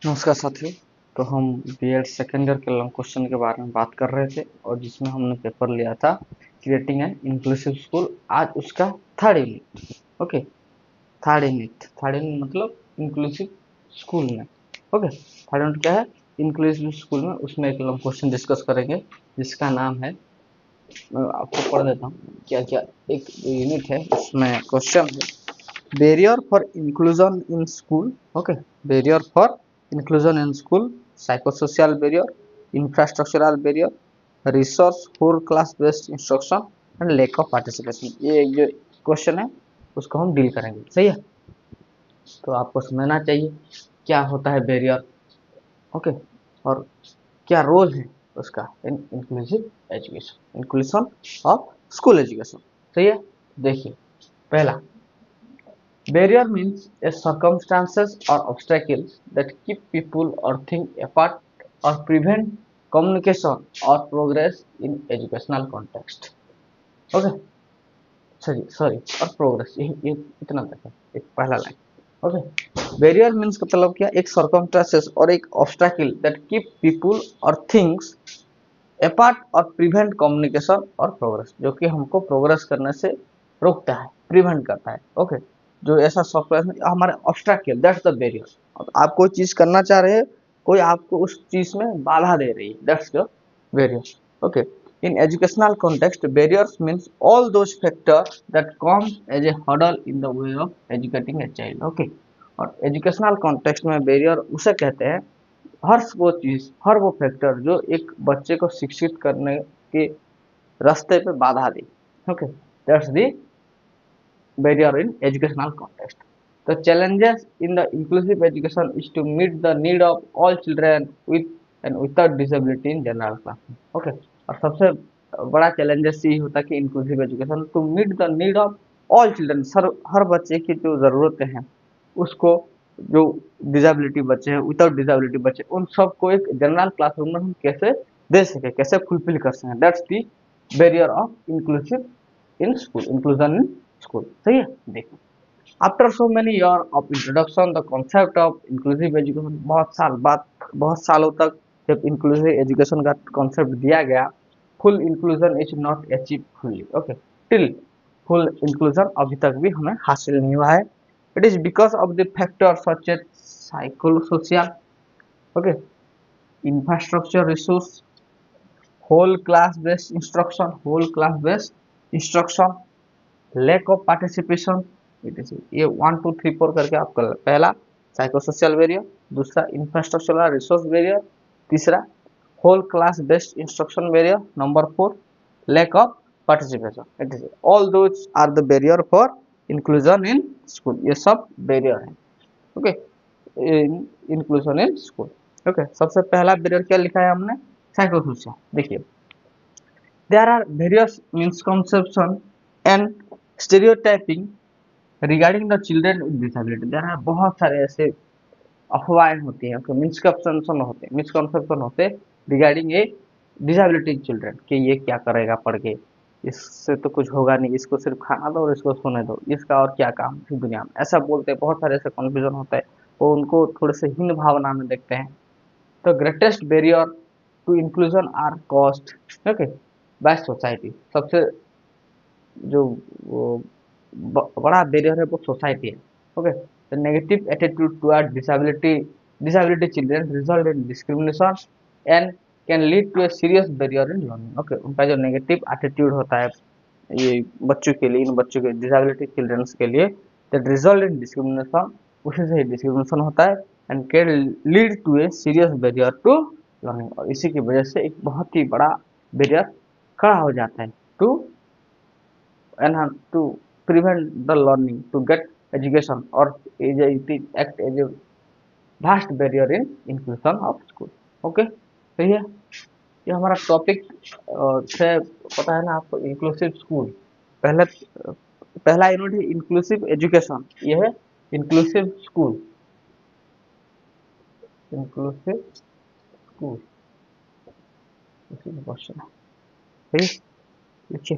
नमस्कार साथियों। तो हम बीएड सेकेंड ईयर के लॉन्ग क्वेश्चन के बारे में बात कर रहे थे और जिसमें हमने पेपर लिया था क्रिएटिंग एन इंक्लूसिव स्कूल। आज उसका third unit. Okay, third unit मतलब इंक्लूसिव स्कूल में। ओके, थर्ड यूनिट क्या है? इंक्लूसिव स्कूल में। उसमें एक लॉन्ग क्वेश्चन डिस्कस करेंगे जिसका नाम है, मैं आपको पढ़ देता हूँ क्या क्या एक यूनिट है। उसमें क्वेश्चन है barrier for inclusion in school. Okay, barrier for inclusion in school, psychosocial barrier, infrastructural barrier, resource for class based instruction and lack of participation। ये जो क्वेश्चन है उसको हम डील करेंगे। सही है, तो आपको समझना चाहिए क्या होता है बैरियर। ओके, और क्या रोल है उसका in inclusive education, inclusion of school education. सही है, देखिए पहला, barrier means a circumstances or obstacles that keep people or things apart or prevent communication or progress in educational context. Okay, sorry और progress, ये इतना तक है, एक पहला लाइन। ओके, बैरियर मीन्स का मतलब क्या? एक सर्कमस्टांसेस और एक ऑब्स्टैकल दैट कीप पीपुल और थिंग्स अपार्ट और प्रिवेंट कम्युनिकेशन और प्रोग्रेस, जो कि हमको प्रोग्रेस करने से रोकता है, प्रिवेंट करता है। ओके, जो ऐसा सॉफ्टवेयर हमारे ऑब्स्ट्रैकल, दैट्स द बैरियर। आप कोई चीज करना चाह रहे हैं, कोई आपको उस चीज में बाधा दे रही है, that's the barrier. Okay, in educational context barriers means all those factors that come as a hurdle in the way of educating a child. Okay, और एजुकेशनल कॉन्टेक्स्ट में बैरियर उसे कहते हैं हर वो फैक्टर जो एक बच्चे को शिक्षित करने के रास्ते पे बाधा दे। Okay, that's the barrier in educational context. The challenges in the inclusive education is to meet the need of all children with and without disability in general classroom. Okay, और सबसे बड़ा चैलेंजेस ये होता है कि inclusive education to meet the need of all children, हर बच्चे की जो ज़रूरतें हैं उसको, जो डिसेबिलिटी बच्चे हैं, विदाउट डिसेबिलिटी बच्चे, उन सबको एक जनरल क्लासरूम में हम कैसे दे सके, कैसे फुलफिल कर सकें। That's the barrier of inclusive in school, inclusion in school. सही है, देखो after so many year of introduction the concept of inclusive education, बहुत साल बाद, बहुत सालों तक जब इंक्लूसिव एजुकेशन का कॉन्सेप्ट दिया गया, full inclusion is not achieve fully. Okay, till full inclusion अभी तक भी हमें हासिल नहीं हुआ है। It is because of the factor such as psychosocial, okay, infrastructure resource, whole class based instruction, lack of participation. ये 1 2 3 4 करके आप कर, पहला साइकोसोशियल बैरियर, दूसरा इंफ्रास्ट्रक्चरल रिसोर्स बैरियर, तीसरा whole class based instruction barrier, number 4 lack of participation. It is all those are the barrier for inclusion in school. ये सब barrier है। Okay, inclusion in school. Okay, सबसे पहला barrier क्या लिखा है हमने? साइकोसोशियल। देखिए, there are various misconceptions and stereotyping regarding the children with disability. There are बहुत सारे ऐसे अफवाहें होती हैं, मिसकंसेप्शन होते हैं रिगार्डिंग ए डिसेबिलिटी चिल्ड्रन, कि ये क्या करेगा पढ़ के, इससे तो कुछ होगा नहीं, इसको सिर्फ खाना दो और इसको सोने दो, इसका और क्या काम है दुनिया में, ऐसा बोलते हैं। बहुत सारे ऐसे कन्फ्यूजन होता है, वो उनको थोड़े से हीन भावना में देखते हैं। तो greatest barrier to inclusion are cost, okay, by society. सबसे जो वो बड़ा बैरियर है वो सोसाइटी है। Okay, the negative attitude toward disability children result in discrimination and can lead to a serious barrier in learning. Okay, उनका जो negative attitude होता है ये बच्चों के लिए, इन बच्चों के डिसेबिलिटी चिल्ड्रंस के लिए, दैट रिजल्ट इन डिस्क्रिमिनेशन, उसी से ही डिस्क्रिमिनेशन होता है, and can lead to a serious barrier to learning, और इसी की वजह से एक बहुत ही बड़ा बैरियर खड़ा हो जाता है to to prevent the learning to get education, or it is act as a vast barrier in inclusion of school. Okay, सही है। ये हमारा टॉपिक से पता है ना आपको, इंक्लूसिव स्कूल। पहले पहला यूनिट है इंक्लूसिव एजुकेशन, ये है इंक्लूसिव स्कूल, इंक्लूसिव स्कूल, इसी में क्वेश्चन है। सही, देखिए